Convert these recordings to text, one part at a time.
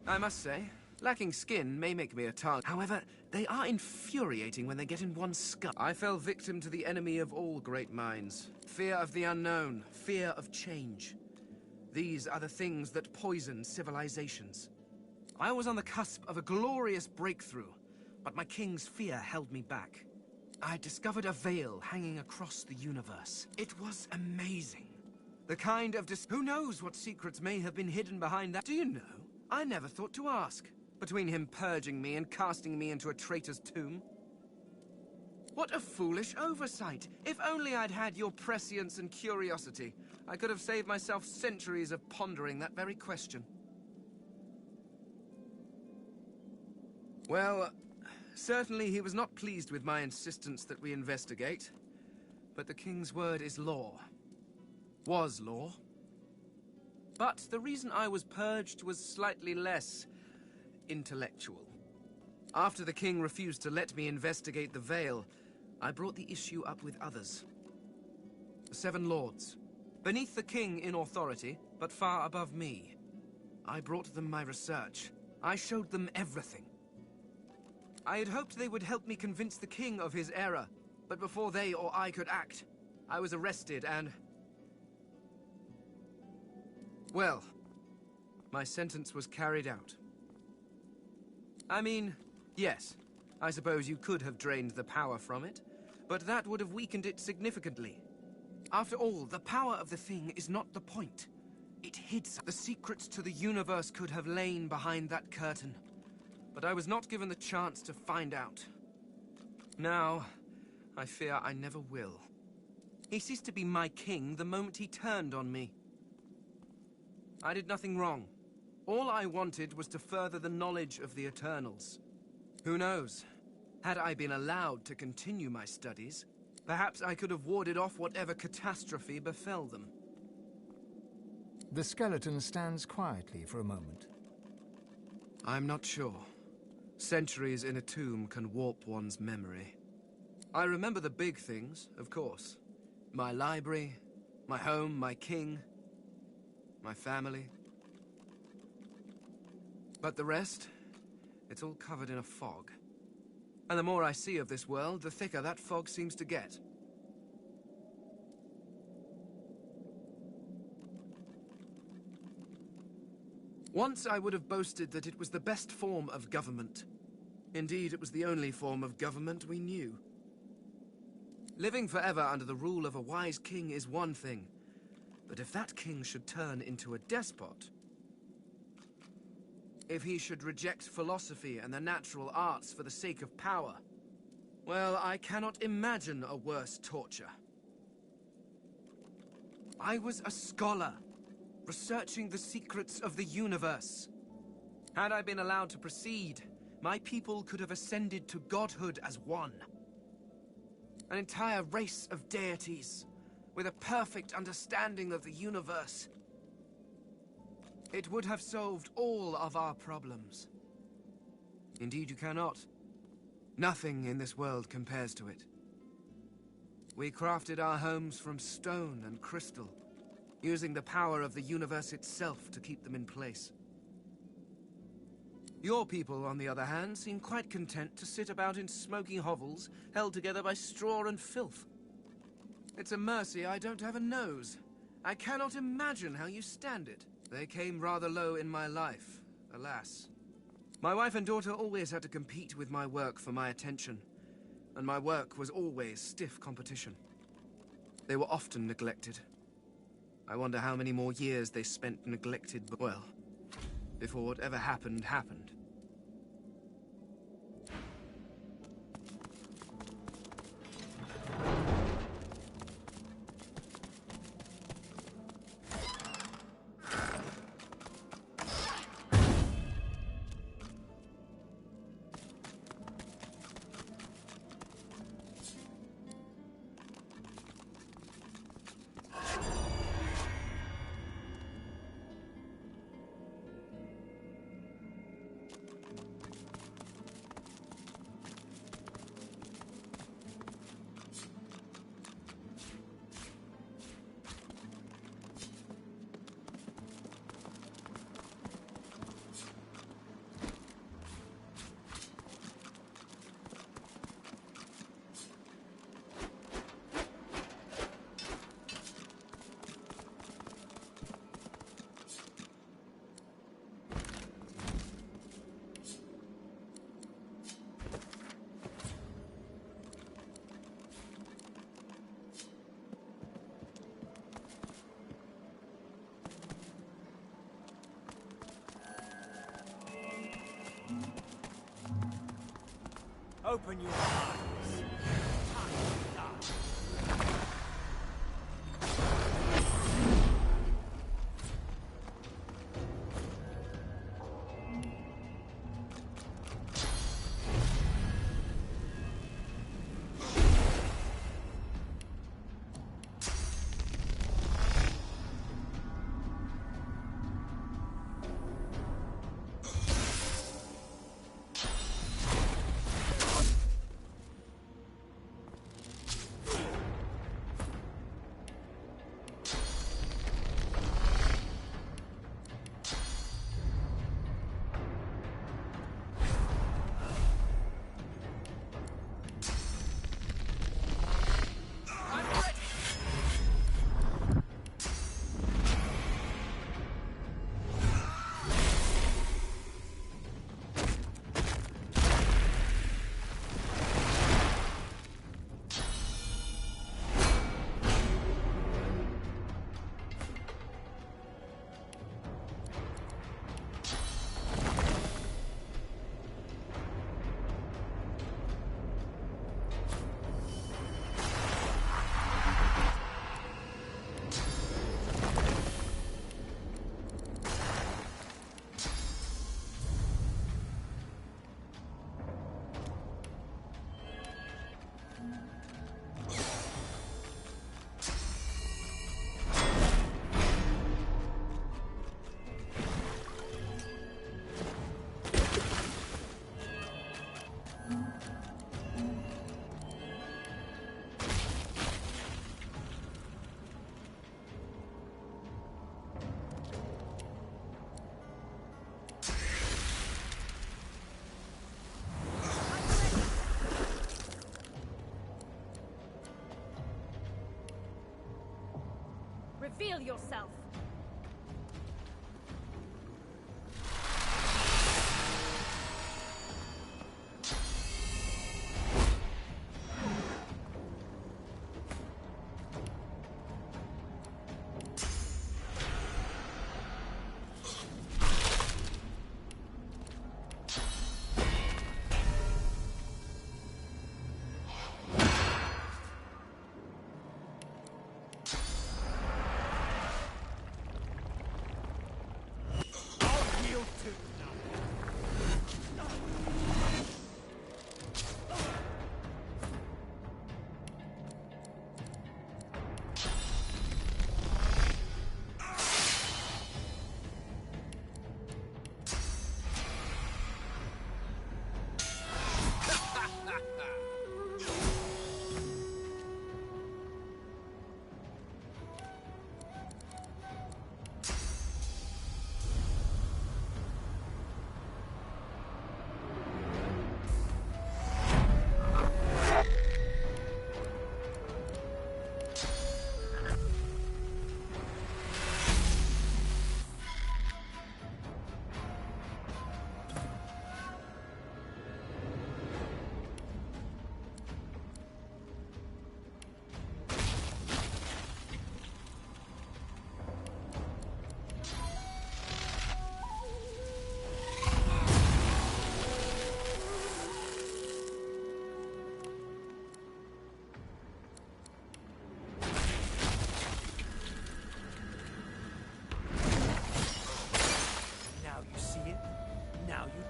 I must say, lacking skin may make me a target. However, they are infuriating when they get in one's skull. I fell victim to the enemy of all great minds. Fear of the unknown, fear of change. These are the things that poison civilizations. I was on the cusp of a glorious breakthrough, but my king's fear held me back. I discovered a veil hanging across the universe. It was amazing. The kind of who knows what secrets may have been hidden behind that? Do you know? I never thought to ask. Between him purging me and casting me into a traitor's tomb. What a foolish oversight. If only I'd had your prescience and curiosity, I could have saved myself centuries of pondering that very question. Well, certainly he was not pleased with my insistence that we investigate. But the king's word is law. Was law. But the reason I was purged was slightly less intellectual. After the king refused to let me investigate the veil, I brought the issue up with others. The 7 lords. Beneath the king in authority, but far above me. I brought them my research. I showed them everything. I had hoped they would help me convince the king of his error, but before they or I could act, I was arrested and... well, my sentence was carried out. I mean, yes, I suppose you could have drained the power from it, but that would have weakened it significantly. After all, the power of the thing is not the point. It hids. The secrets to the universe could have lain behind that curtain, but I was not given the chance to find out. Now, I fear I never will. He ceased to be my king the moment he turned on me. I did nothing wrong. All I wanted was to further the knowledge of the Eternals. Who knows? Had I been allowed to continue my studies, perhaps I could have warded off whatever catastrophe befell them. The skeleton stands quietly for a moment. I'm not sure. Centuries in a tomb can warp one's memory. I remember the big things, of course. My library, my home, my king, my family. But the rest, it's all covered in a fog. And the more I see of this world, the thicker that fog seems to get. Once I would have boasted that it was the best form of government. Indeed, it was the only form of government we knew. Living forever under the rule of a wise king is one thing, but if that king should turn into a despot, if he should reject philosophy and the natural arts for the sake of power, well, I cannot imagine a worse torture. I was a scholar, researching the secrets of the universe. Had I been allowed to proceed, my people could have ascended to godhood as one. An entire race of deities, with a perfect understanding of the universe. It would have solved all of our problems. Indeed, you cannot. Nothing in this world compares to it. We crafted our homes from stone and crystal, using the power of the universe itself to keep them in place. Your people, on the other hand, seem quite content to sit about in smoky hovels, held together by straw and filth. It's a mercy I don't have a nose. I cannot imagine how you stand it. They came rather low in my life, alas. My wife and daughter always had to compete with my work for my attention, and my work was always stiff competition. They were often neglected. I wonder how many more years they spent neglected, well, before whatever happened, happened. Open your eyes. Time to die. Reveal yourself!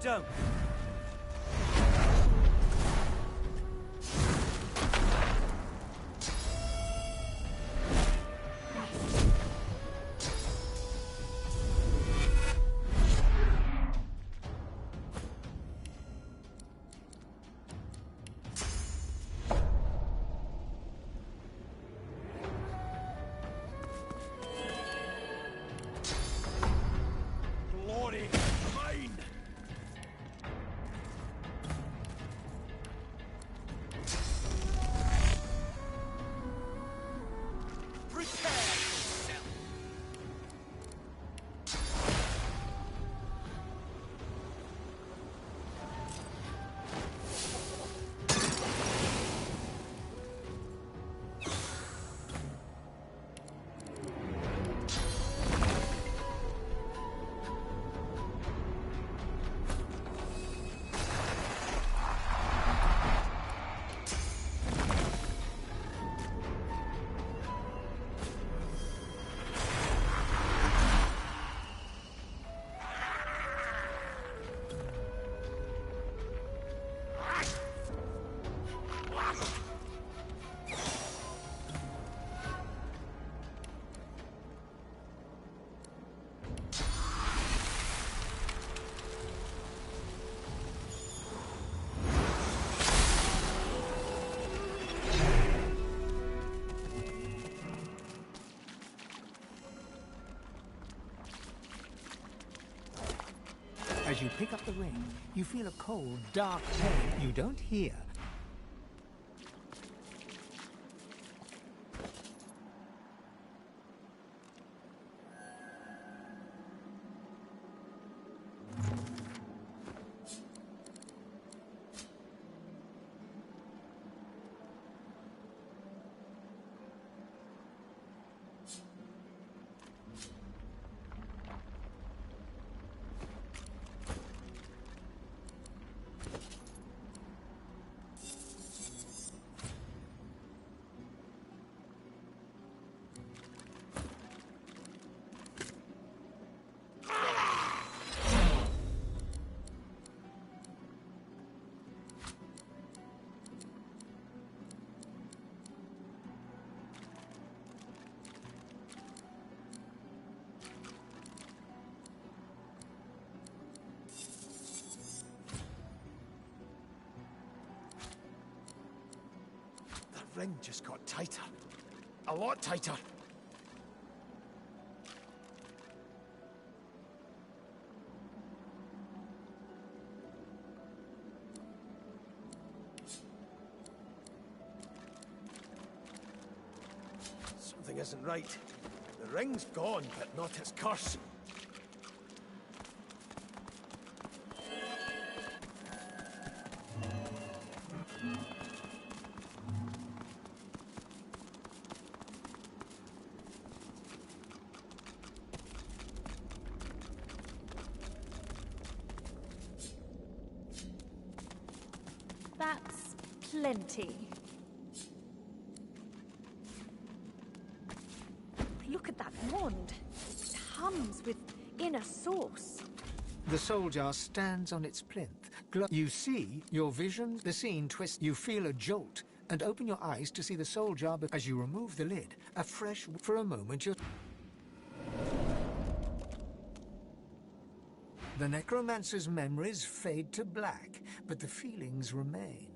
Don't. Glory mine. As you pick up the ring, you feel a cold, dark pain you don't hear. The ring just got tighter. A lot tighter. Something isn't right. The ring's gone, but not its curse. That's plenty. Look at that wand. It hums with inner source. The soul jar stands on its plinth. You see your vision, the scene twists. You feel a jolt and open your eyes to see the soul jar. As you remove the lid, for a moment you're... The necromancer's memories fade to black, but the feelings remain.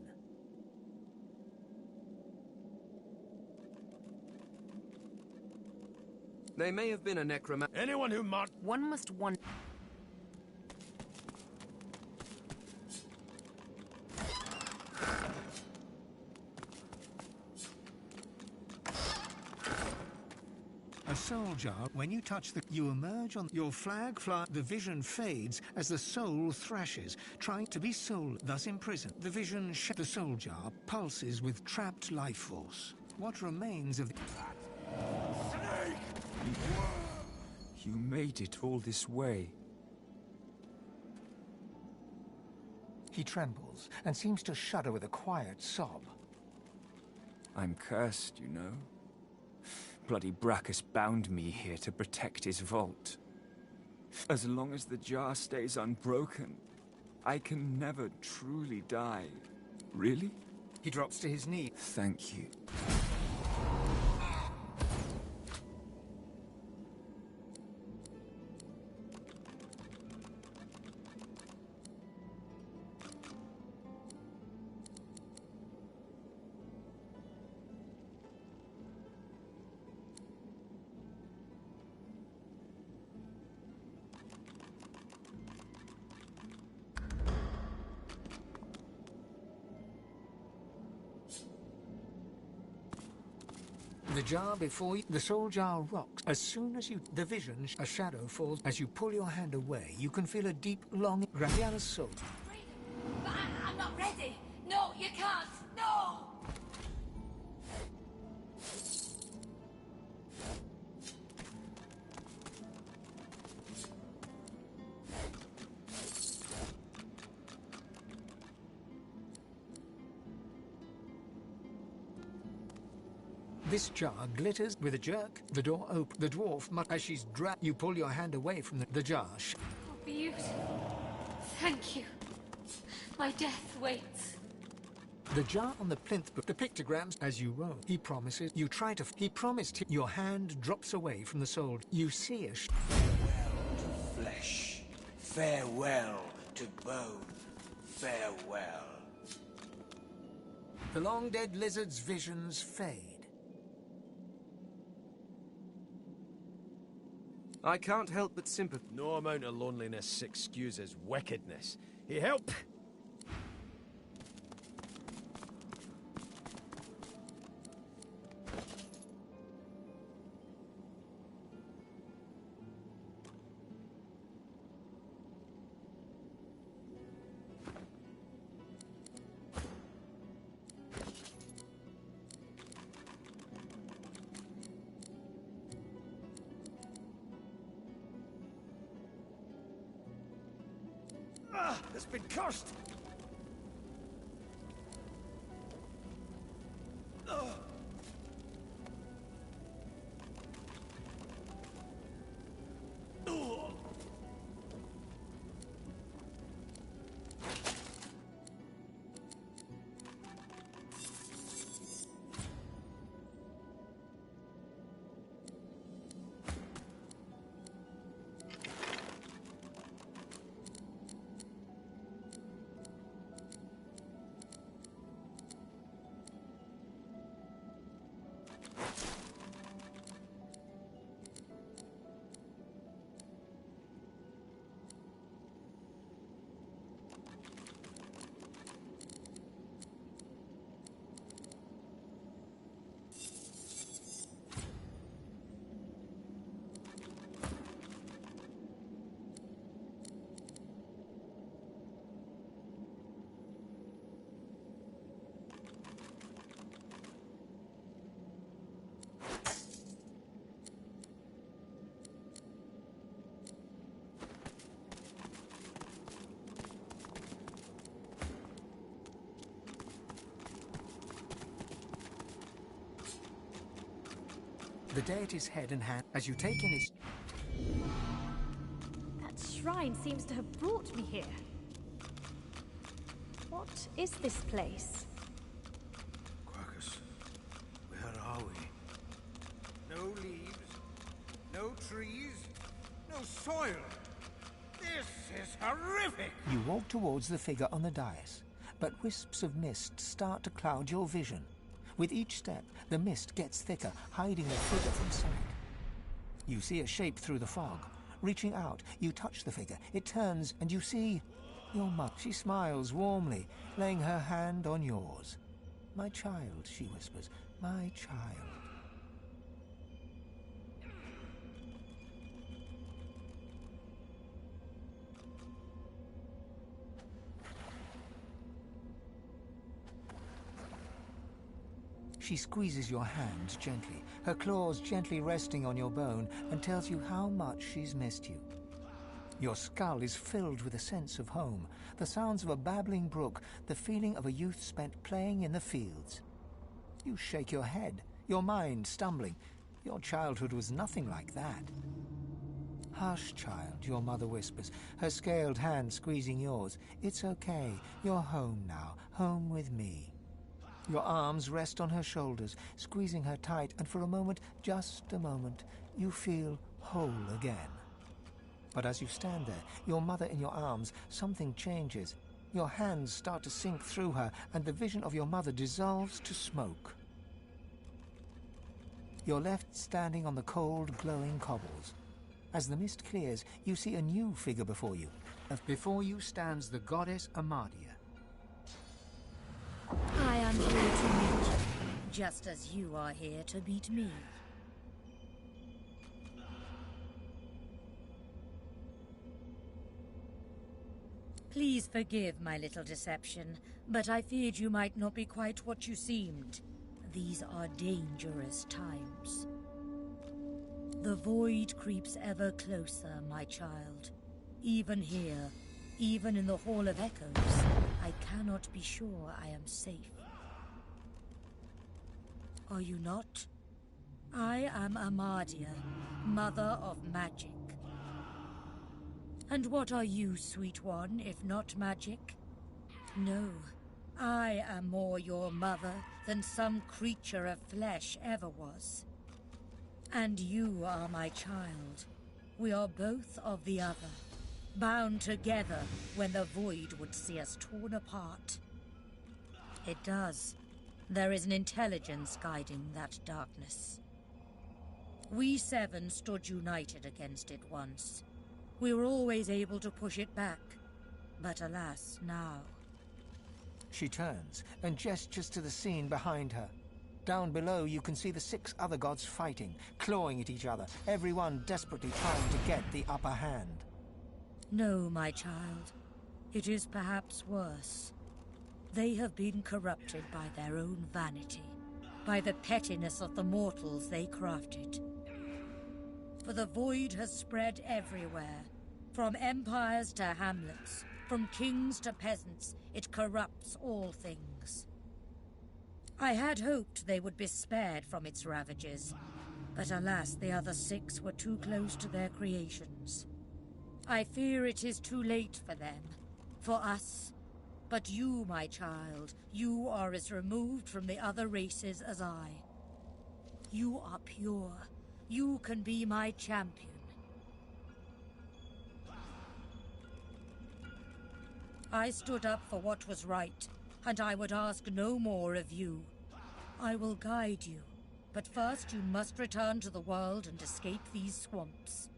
They may have been a necromancer. Anyone who marked... One must wonder. A soul jar, when you touch you emerge on your flag fly. The vision fades as the soul thrashes, trying to be soul, thus imprisoned. The vision the soul jar pulses with trapped life force. What remains of the... You made it all this way. He trembles and seems to shudder with a quiet sob. I'm cursed, you know. Bloody Bracchus bound me here to protect his vault. As long as the jar stays unbroken, I can never truly die. Really? He drops to his knee. Thank you. The jar before you, the soul jar rocks. As soon as the vision, a shadow falls. As you pull your hand away, you can feel a deep longing. Graviana's soul. I'm not ready. No, you can't. No! This jar glitters with a jerk. The door opens. The dwarf, as she's dragged, you pull your hand away from the jar. Oh, beautiful. Thank you. My death waits. The jar on the plinth book, the pictograms as you roll. He promises. You try to. He promised. Your hand drops away from the soul. You see a. Farewell to flesh. Farewell to bone. Farewell. The long dead lizard's visions fade. I can't help but sympathize. No amount of loneliness excuses wickedness. He helped. It's been cursed! The deity's head and hand as you take in its... That shrine seems to have brought me here. What is this place? Quackus, where are we? No leaves, no trees, no soil. This is horrific! You walk towards the figure on the dais, but wisps of mist start to cloud your vision. With each step, the mist gets thicker, hiding the figure from sight. You see a shape through the fog. Reaching out, you touch the figure. It turns, and you see your mother. She smiles warmly, laying her hand on yours. "My child," she whispers, "my child." She squeezes your hand gently, her claws gently resting on your bone, and tells you how much she's missed you. Your skull is filled with a sense of home, the sounds of a babbling brook, the feeling of a youth spent playing in the fields. You shake your head, your mind stumbling. Your childhood was nothing like that. "Hush, child," your mother whispers, her scaled hand squeezing yours. "It's okay. You're home now, home with me." Your arms rest on her shoulders, squeezing her tight, and for a moment, just a moment, you feel whole again. But as you stand there, your mother in your arms, something changes. Your hands start to sink through her, and the vision of your mother dissolves to smoke. You're left standing on the cold, glowing cobbles. As the mist clears, you see a new figure before you. Before you stands the goddess Amadia. I am here to meet you, just as you are here to meet me. Please forgive my little deception, but I feared you might not be quite what you seemed. These are dangerous times. The void creeps ever closer, my child. Even here, even in the Hall of Echoes, I cannot be sure I am safe. Are you not? I am Amadia, Mother of Magic. And what are you, sweet one, if not magic? No, I am more your mother than some creature of flesh ever was. And you are my child. We are both of the other, bound together when the void would see us torn apart. It does. There is an intelligence guiding that darkness. We seven stood united against it once. We were always able to push it back. But alas, now... She turns and gestures to the scene behind her. Down below, you can see the 6 other gods fighting, clawing at each other, everyone desperately trying to get the upper hand. No, my child. It is perhaps worse. They have been corrupted by their own vanity, by the pettiness of the mortals they crafted. For the void has spread everywhere, from empires to hamlets, from kings to peasants. It corrupts all things. I had hoped they would be spared from its ravages, but alas, the other 6 were too close to their creations. I fear it is too late for them, for us. But you, my child, you are as removed from the other races as I. You are pure. You can be my champion. I stood up for what was right, and I would ask no more of you. I will guide you, but first you must return to the world and escape these swamps.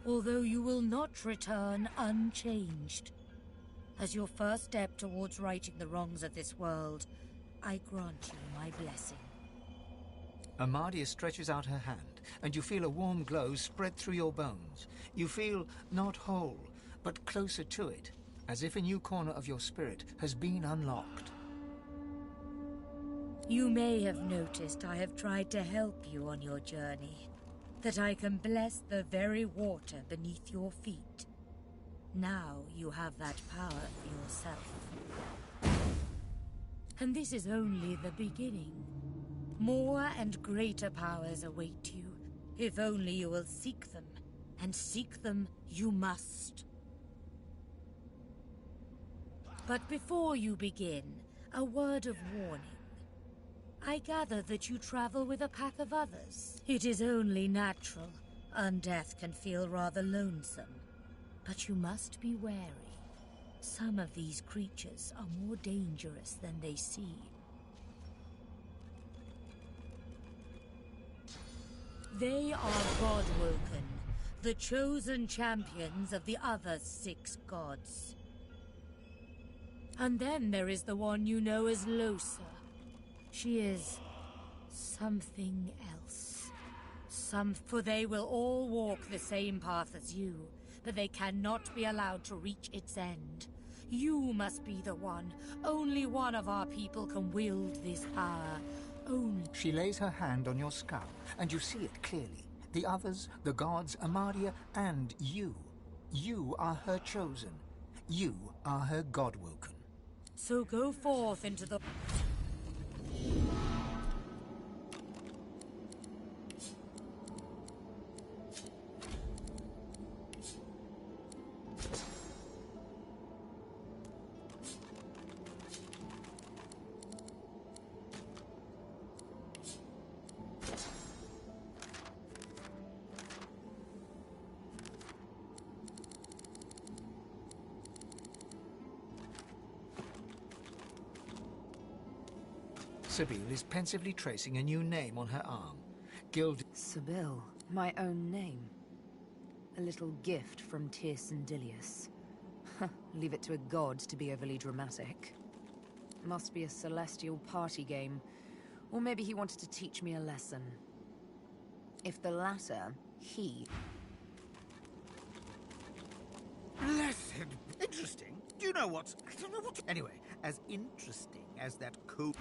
Although you will not return unchanged. As your first step towards righting the wrongs of this world, I grant you my blessing. Amadia stretches out her hand, and you feel a warm glow spread through your bones. You feel not whole, but closer to it, as if a new corner of your spirit has been unlocked. You may have noticed I have tried to help you on your journey, that I can bless the very water beneath your feet. Now you have that power for yourself. And this is only the beginning. More and greater powers await you, if only you will seek them. And seek them you must. But before you begin, a word of warning. I gather that you travel with a pack of others. It is only natural. Undeath can feel rather lonesome. But you must be wary. Some of these creatures are more dangerous than they seem. They are God-woken, the chosen champions of the other 6 gods. And then there is the one you know as Losa. She is something else. For they will all walk the same path as you, but they cannot be allowed to reach its end. You must be the one. Only one of our people can wield this power. Only... She lays her hand on your skull, and you see it clearly. The others, the gods, Amadia, and you. You are her chosen. You are her God-woken. So go forth into the... Sibyl is pensively tracing a new name on her arm. Gilded... Sibyl, my own name. A little gift from Tierce Dilius. Leave it to a god to be overly dramatic. Must be a celestial party game. Or maybe he wanted to teach me a lesson. If the latter, he... Blessed. Interesting. Do you know what's... I don't know what... Anyway, as interesting as that cool...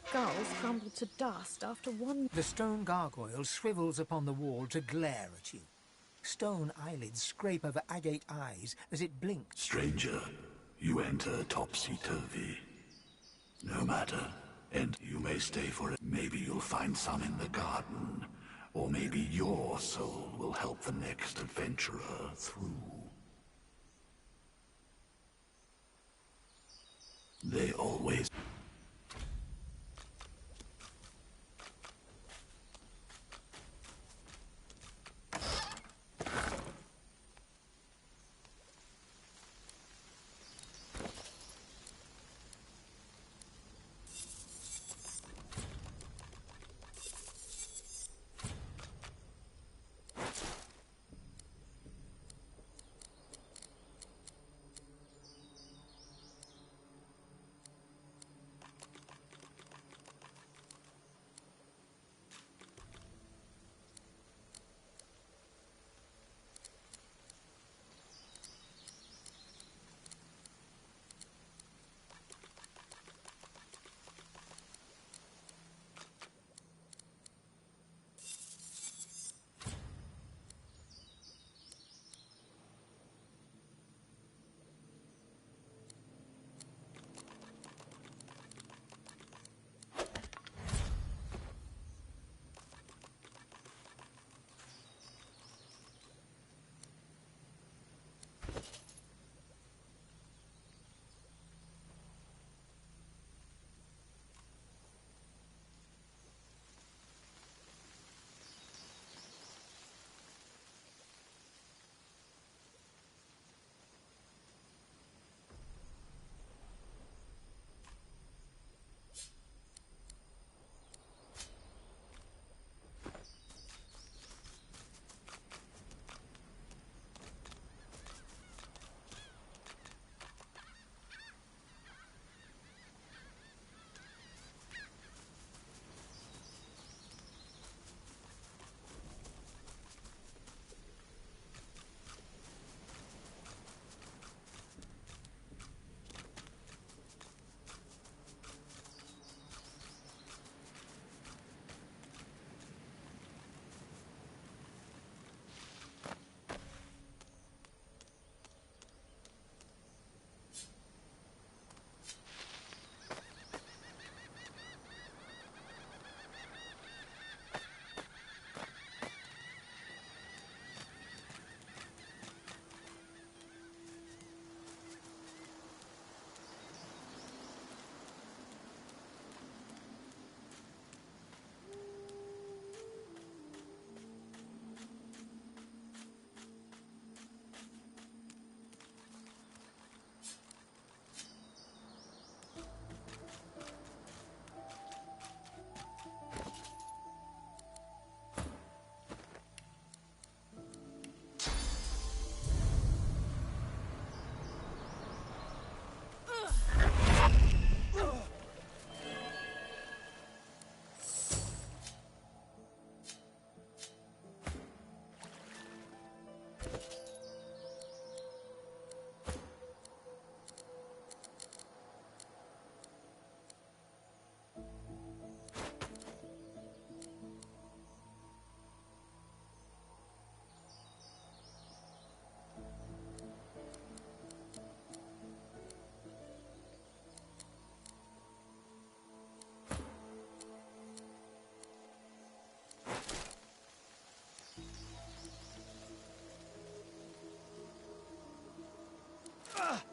skull crumbled to dust after one... The stone gargoyle swivels upon the wall to glare at you. Stone eyelids scrape over agate eyes as it blinks. Stranger, you enter topsy-turvy. No matter, and you may stay for it. Maybe you'll find some in the garden, or maybe your soul will help the next adventurer through. They always...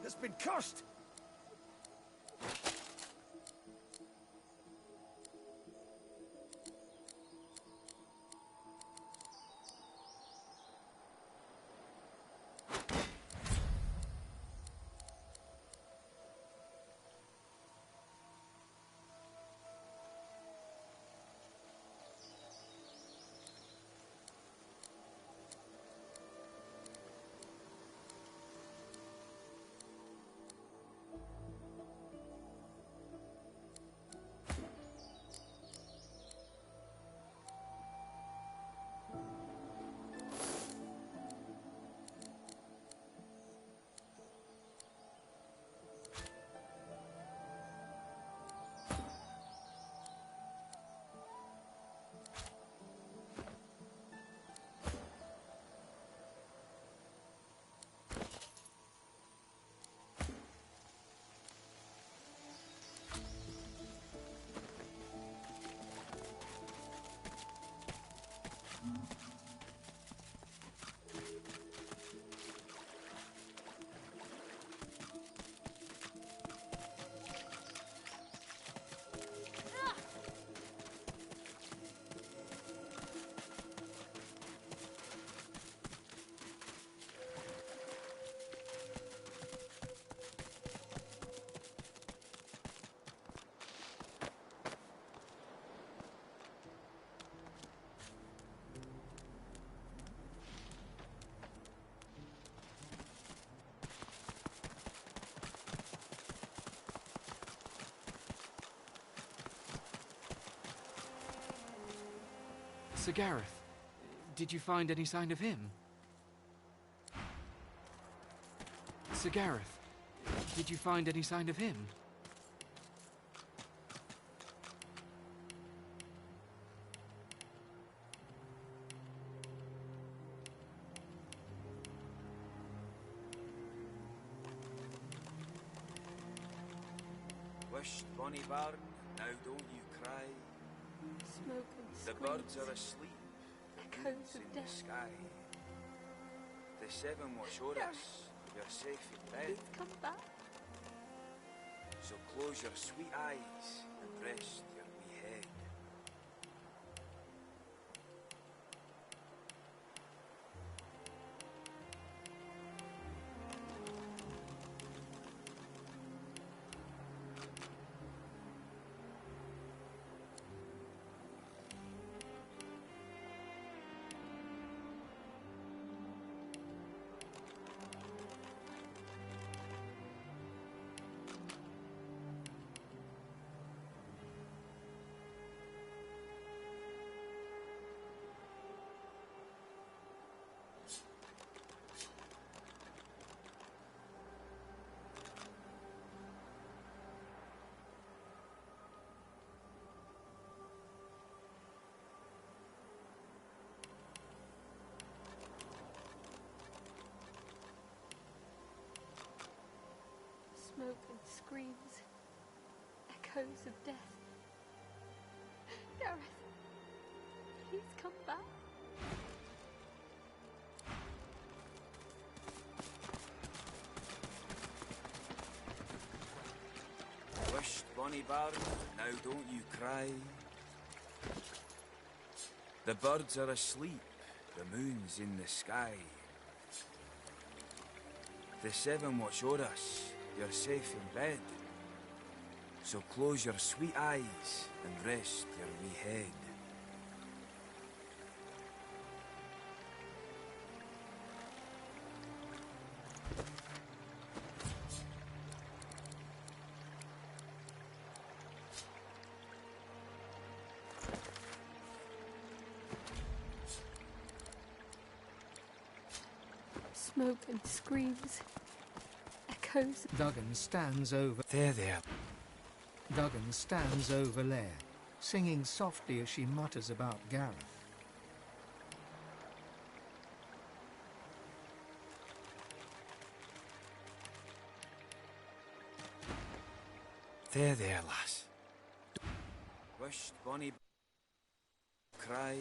It's been cursed! Sir Gareth, did you find any sign of him? Sir Gareth, did you find any sign of him? Wisht, bonny barn, now don't you cry. Smoke and The screams. birds are asleep, the Echoes moon's of in the death. sky. The seven watch o'er us, you're safe in bed. Please come back. So close your sweet eyes and rest your wee head. Smoke and screams. Echoes of death. Gareth, please come back. Wisht, bonny barn, now don't you cry. The birds are asleep, the moon's in the sky. The seven watch o'er us, you're safe in bed. So close your sweet eyes and rest your wee head. Smoke and screams. Echoes. Duggan stands over. There. Duggan stands over Lair, singing softly as she mutters about Gareth. There, lass. Wisht, bonny cry.